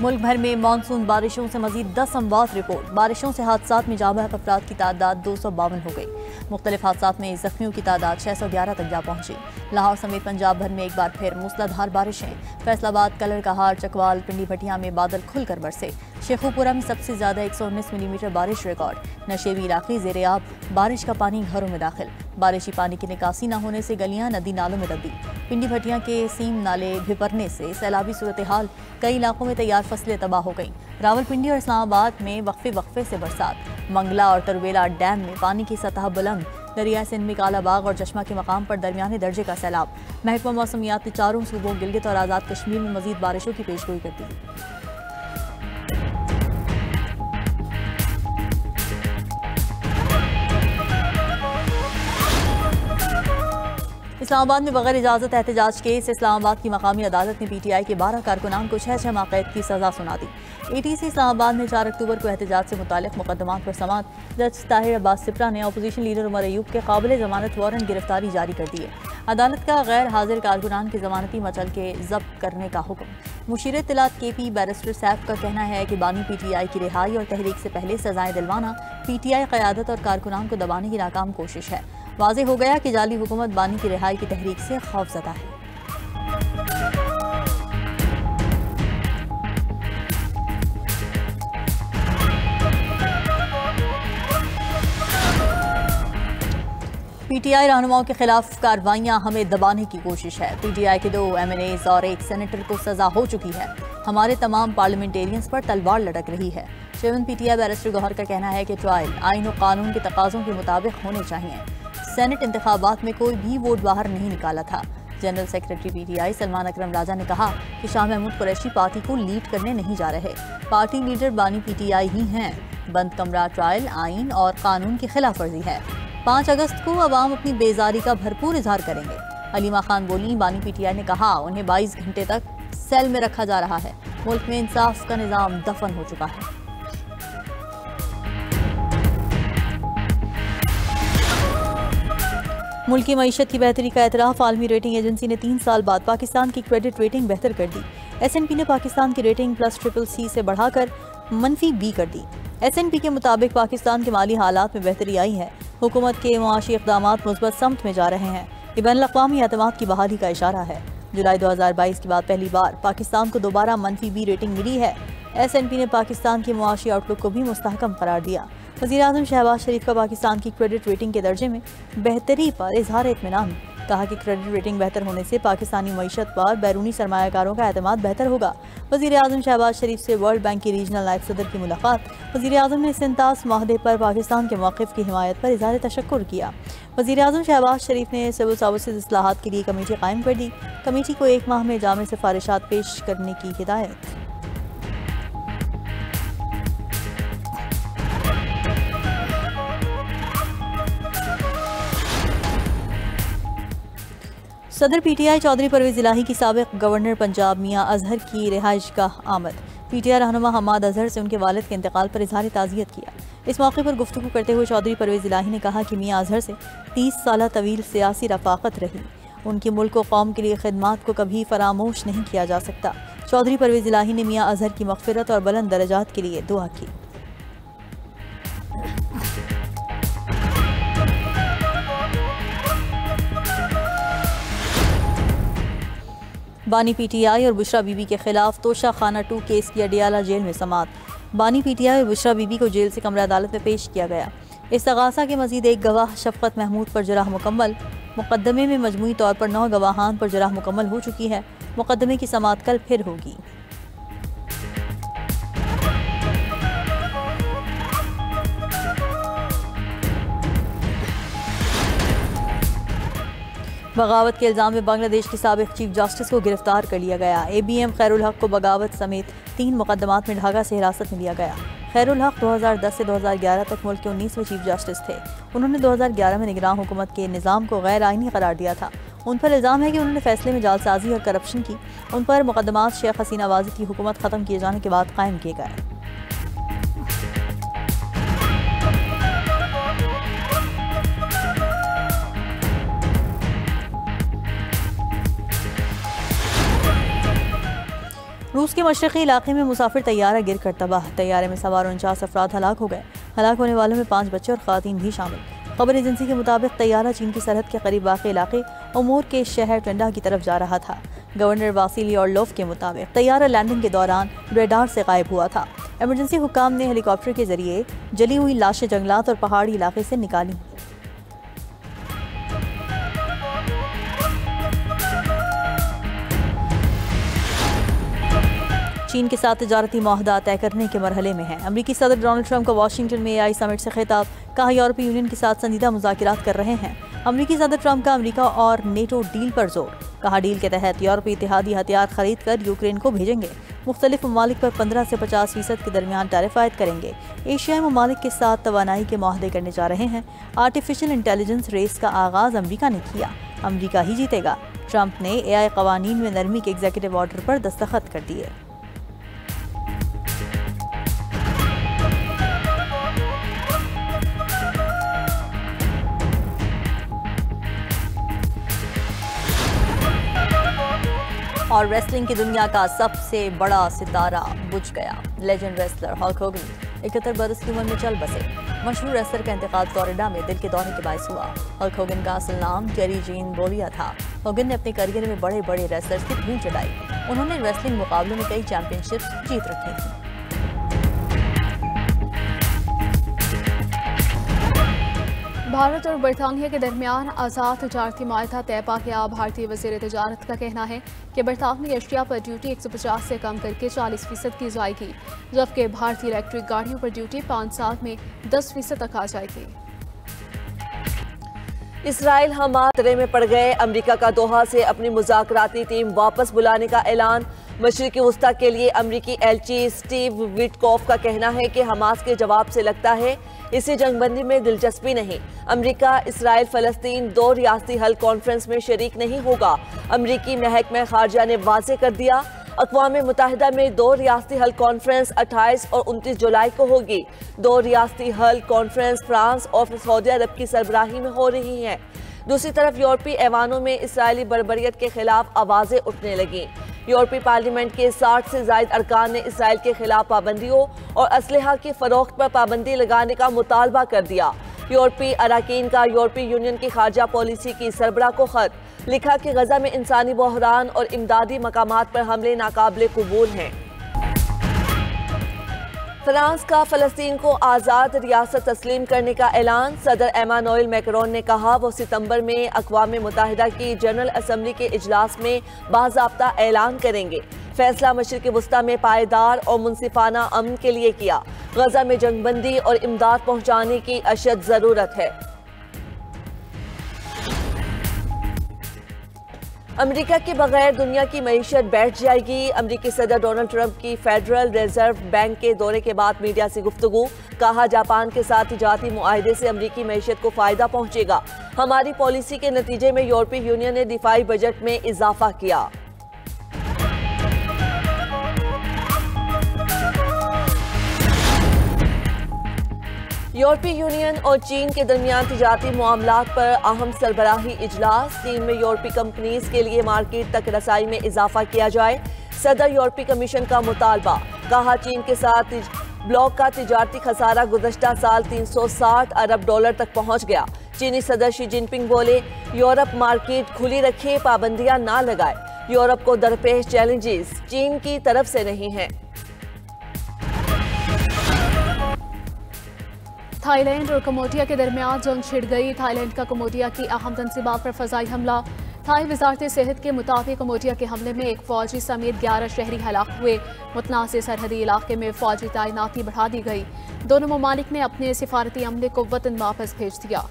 मुल्क भर में मानसून बारिशों से मजीद 10 अमवात रिपोर्ट। बारिशों से हादसात में जाँ बहक अफराद की तादाद 252 हो गई। मुख्तलिफ हादसात में जख्मियों की तादाद 611 तक जा पहुंची। लाहौर समेत पंजाब भर में एक बार फिर मूसलाधार बारिशें। फैसलाबाद, कलर कहार, चकवाल, पिंडी भटिया में बादल खुलकर बरसे। शेखुपुरा में सबसे ज्यादा 119 मिलीमीटर बारिश रिकॉर्ड। नशेबी इलाके ज़ेरे आब, बारिश का पानी घरों में दाखिल। बारिशी पानी की निकासी न होने से गलियां नदी नालों में तब्दील। पिंडी भटिया के सीम नाले भिपरने से सैलाबी सूरत हाल। कई इलाकों में तैयार फसलें तबाह हो गईं। रावलपिंडी और इस्लामाबाद में वक्फे से बरसात। मंगला और तरवेला डैम में पानी की सतह बुलंद। दरिया सिंध में कालाबाग और चश्मा के मकाम पर दरमियाने दर्जे का सैलाब। महकमा मौसमियात ने चारों सूबों गिलगित और आज़ाद कश्मीर में मजीद बारिशों की पेशगोई कर दी। इस्लामाबाद में बगैर इजाजत एहतजाज केस। इस्लामाबाद की मकामी अदालत ने PTI के 12 कारकुनान को 6 माह कैद की सजा सुना दी। ATC इस्लामाबाद ने 4 अक्टूबर को एहतजाज से मुताल्लिक मुकदमात पर समात। जज ताहिर अब्बास सिप्रा ने अपोजिशन लीडर उमर अयूब के काबिल जमानत वारंट गिरफ्तारी जारी कर दी है। अदालत का गैर हाजिर कारकुनान की जमानती मचल के जब्त करने का हुक्म। मुशीर इत्तलात KP बैरिस्टर सैफ का कहना है कि बानी PTI की रिहाई और तहरीक से पहले सजाएं दिलवाना PTI क़यादत और कारकुनान को दबाने की नाकाम कोशिश है। वाज़ेह हो गया कि जाली हुकूमत बानी की रिहाई की तहरीक से खौफज़दा है। PTI रहनुमाओं के खिलाफ कार्रवाइयां हमें दबाने की कोशिश है। PTI के 2 MNAs और 1 सेनेटर को सजा हो चुकी है। हमारे तमाम पार्लियामेंटेरियंस पर तलवार लटक रही है। चेयरमैन PTI बैरिस्टर गौहर का कहना है कि ट्रायल आइन और कानून के तकाज़ों के मुताबिक होने चाहिए। सेनेट इंतखाबात में कोई भी वोट बाहर नहीं निकाला था। जनरल सेक्रेटरी PTI सलमान अकरम राजा ने कहा कि शाह महमूद कुरैशी पार्टी को लीड करने नहीं जा रहे। पार्टी लीडर बानी PTI ही हैं। बंद कमरा ट्रायल आइन और कानून की खिलाफ वर्जी है। 5 अगस्त को अवाम अपनी बेजारी का भरपूर इजहार करेंगे। अलीमा खान बोली, बानी PTI ने कहा उन्हें 22 घंटे तक सेल में रखा जा रहा है। मुल्क में इंसाफ का निज़ाम दफन हो चुका है। मुल्क की मईशत की बेहतरी का एतराफ़। आलमी रेटिंग एजेंसी ने 3 साल बाद पाकिस्तान की क्रेडिट रेटिंग बेहतर कर दी। S&P ने पाकिस्तान की रेटिंग +CCC से बढ़ाकर -B कर दी। S&P के मुताबिक पाकिस्तान के माली हालात में बेहतरी आई है। हुकूमत के मुआशी इक़दामात मुस्बत समत में जा रहे हैं। ये बैनुल-अक़वामी एतमाद की बहाली का इशारा है। जुलाई 2022 के बाद पहली बार पाकिस्तान को दोबारा -B रेटिंग मिली है। S&P ने पाकिस्तान की मुआशी आउटलुक को भी मुस्तहकम करार दिया। वज़ीर-ए-आज़म शहबाज शरीफ का पाकिस्तान की क्रेडिट रेटिंग के दर्जे में बेहतरी पर इजहार इत्मीनान। कहा कि क्रेडिट रेटिंग बेहतर होने से पाकिस्तानी मईशत पर बैरूनी सरमायाकारों का एतमाद बेहतर होगा। वज़ीर-ए-आज़म शहबाज शरीफ से वर्ल्ड बैंक की रीजनल नायब सदर की मुलाकात। वज़ीर-ए-आज़म ने सिंतास माहदे पर पाकिस्तान के मौक़िफ़ की हिमायत पर इज़हार तशक्कुर किया। वज़ीर-ए-आज़म शहबाज शरीफ ने सिविल सर्विसेज इस्लाहात के लिए कमेटी कायम कर दी। कमेटी को 1 माह में जामे सिफारिशात पेश करने की हिदायत। सदर PTI चौधरी परवेज़ इलाही की साबिक गवर्नर पंजाब मियाँ अजहर की रिहाइश गाह आमद। PTI रहनुमा हम्माद अजहर से उनके वालिद के इंतकाल पर इजहार ताज़ियत किया। इस मौके पर गुफ्तगू करते हुए चौधरी परवेज़ इलाही ने कहा कि मियाँ अजहर से 30 साल तवील सियासी रफ़ाक़त रही। उनकी मुल्क व कौम के लिए खिदमात को कभी फरामोश नहीं किया जा सकता। चौधरी परवेज़ इलाही ने मियाँ अजहर की मग़फ़िरत और बुलंद दरजात के लिए दुआ की। बानी PTI और बुशरा बीबी के खिलाफ तोशा खाना 2 केस की अडियाला जेल में समात। बानी PTI और बुशरा बीबी को जेल से कमरा अदालत में पेश किया गया। इस्तग़ासा के मजीद एक गवाह शफ़क़त महमूद पर जराह मुकम्मल। मुकदमे में मजमूई तौर पर 9 गवाहान पर जराह मुकम्मल हो चुकी है। मुकदमे की समात कल फिर होगी। बगावत के इल्ज़ाम में बांग्लादेश के साबिक़ चीफ जस्टिस को गिरफ्तार कर लिया गया। ABM खैरुल हक को बगावत समेत 3 मुकदमात में ढाका से हिरासत में लिया गया। खैरुल हक 2010 से 2011 तक मुल्क के 19वें चीफ जस्टिस थे। उन्होंने 2011 में निगरान हुकूमत के निज़ाम को गैर आइनी करार दिया था। उन पर इल्ज़ाम है कि उन्होंने फैसले में जालसाजी और करप्शन की। उन पर मुकदमात शेख हसीना वाजिद की हुकूमत ख़त्म किए जाने के बाद कायम किए गए। रूस के मशरक़ी इलाके में मुसाफिर तैयारा गिर कर तबाह, तैयारे में सवार 49 अफराद हलाक हो गए। हलाक होने वालों में 5 बच्चे और ख़वातीन भी शामिल। खबर एजेंसी के मुताबिक तैयारा चीन की सरहद के करीब वाक़ इलाके उमूर के शहर टंडा की तरफ जा रहा था। गवर्नर वासिली ऑर्लोव के मुताबिक तैयारा लैंडिंग के दौरान रेडार से गायब हुआ था। इमरजेंसी हुक्काम ने हेलीकॉप्टर के जरिए जली हुई लाशें जंगलात और पहाड़ी इलाके से निकाली। चीन के साथ तिजारती मुआहदा तय करने के मरहले में है। अमरीकी सदर डोनाल्ड ट्रंप का वाशिंगटन में AI समिट से खिताब, कहा यूरोपीय यूनियन के साथ संजीदा मुज़ाकिरात कर रहे हैं। अमरीकी सदर ट्रंप का अमरीका और नेटो डील पर जोर, कहा डील के तहत यूरोपीय इत्तेहादी हथियार खरीद कर यूक्रेन को भेजेंगे। मुख्तलिफ ममालिक पर 15 से 50% के दरमियान टैरिफ आयद करेंगे। एशियाई ममालिक के साथ तवानाई के मुआहदे करने जा रहे हैं। आर्टिफिशियल इंटेलिजेंस रेस का आगाज अमरीका ने किया, अमरीका ही जीतेगा। ट्रंप ने AI कवानीन में नरमी के एग्जीक्यूटिव ऑर्डर पर दस्तखत कर दिए। और रेसलिंग की दुनिया का सबसे बड़ा सितारा बुझ गया। लेजेंड रेसलर हल्क होगन 71 बरस की उम्र में चल बसे। मशहूर रेसलर का इंतकाल फ्लोरिडा में दिल के दौरे के बायस हुआ। हल्क होगन का असल नाम टेरी जीन बोलिया था। होगन ने अपने करियर में बड़े बड़े रेसलर्स की धूल चढ़ाई। उन्होंने रेसलिंग मुकाबलों में कई चैंपियनशिप्स जीत रखी थी। भारत और बरतानिया के दरमियान आज़ाद तजारती माहदा तय पा गया। भारतीय वज़ीर तजारत का कहना है कि बरतानवी अशिया पर ड्यूटी 150 से कम करके 40% की जाएगी, जबकि भारतीय इलेक्ट्रिक गाड़ियों पर ड्यूटी 5 साल में 10% तक आ जाएगी। इसराइल हमास खतरे में पड़ गए। अमरीका का दोहा से अपनी मुज़ाकराती टीम वापस बुलाने का ऐलान। मशरिकी वस्ता के लिए अमरीकी एलची स्टीव विटकॉफ का कहना है कि हमास के जवाब से लगता है इसे जंगबंदी में दिलचस्पी नहीं। अमरीका इसराइल फ़लस्तीन 2 रियासती हल कॉन्फ्रेंस में शरीक नहीं होगा। अमरीकी महकमा खारजा ने वाज़े कर दिया, अक़वाम मुत्तहिदा में 2 रियासती हल कॉन्फ्रेंस 28 और 29 जुलाई को होगी। 2 रियासती हल कॉन्फ्रेंस फ्रांस और सऊदी अरब की सरबराही में हो रही हैं। दूसरी तरफ यूरोपीय ऐवानों में इसराइली बर्बरियत के खिलाफ आवाज़ें उठने लगीं। यूरोपीय पार्लियामेंट के 60 से ज़ायद अरकान ने इसराइल के खिलाफ पाबंदियों और असलहा की फरोख्त पर पाबंदी लगाने का मुतालबा कर दिया। यूरोपीय अरकान का यूरोपीय यूनियन की खारजा पॉलिसी की सरबराह को खत लिखा कि गजा में इंसानी बहरान और इमदादी मकामात पर हमले नाकाबिले कबूल हैं। फ्रांस का फ़लस्तीन को आज़ाद रियासत तस्लीम करने का ऐलान। सदर एमानुएल मैक्रोन ने कहा वो सितंबर में अक़वाम मुत्तहिदा की जनरल असम्बली के इजलास में बाज़ाब्ता ऐलान करेंगे। फैसला मशरिक़ी वस्ता में पायदार और मुनसिफाना अमन के लिए किया। गजा में जंगबंदी और इमदाद पहुँचाने की अशद ज़रूरत है। अमेरिका के बगैर दुनिया की मईशत बैठ जाएगी। अमेरिकी सदर डोनाल्ड ट्रंप की फेडरल रिजर्व बैंक के दौरे के बाद मीडिया से गुफ्तगू, कहा जापान के साथ तिजारती मुआहदे से अमेरिकी मईशत को फायदा पहुंचेगा। हमारी पॉलिसी के नतीजे में यूरोपीय यूनियन ने दिफाई बजट में इजाफा किया। यूरोपीय यूनियन और चीन के दरमियान तिजारती मामलात पर अहम सरबराही इजलास। चीन में यूरोपीय कंपनीज के लिए मार्केट तक रसाई में इजाफा किया जाए। सदर यूरोपीय कमीशन का मुतालबा, कहा चीन के साथ ब्लॉक का तिजारती खसारा गुज़श्ता साल 360 अरब डॉलर तक पहुंच गया। चीनी सदर शी जिनपिंग बोले यूरोप मार्केट खुली रखे, पाबंदियां ना लगाए। यूरोप को दरपेश चैलेंजेस चीन की तरफ से नहीं हैं। थाईलैंड और कम्बोडिया के दरमियान जंग छिड़ गई। थाईलैंड का कम्बोडिया की अहम तंसीबात पर फजाई हमला। थाई वजारत सेहत के मुताबिक कम्बोडिया के हमले में एक फौजी समेत 11 शहरी हलाक हुए। मुतनाज़ सरहदी इलाके में फौजी तैनाती बढ़ा दी गई। दोनों ममालिक ने अपने सिफारती अमले को वतन वापस भेज दिया।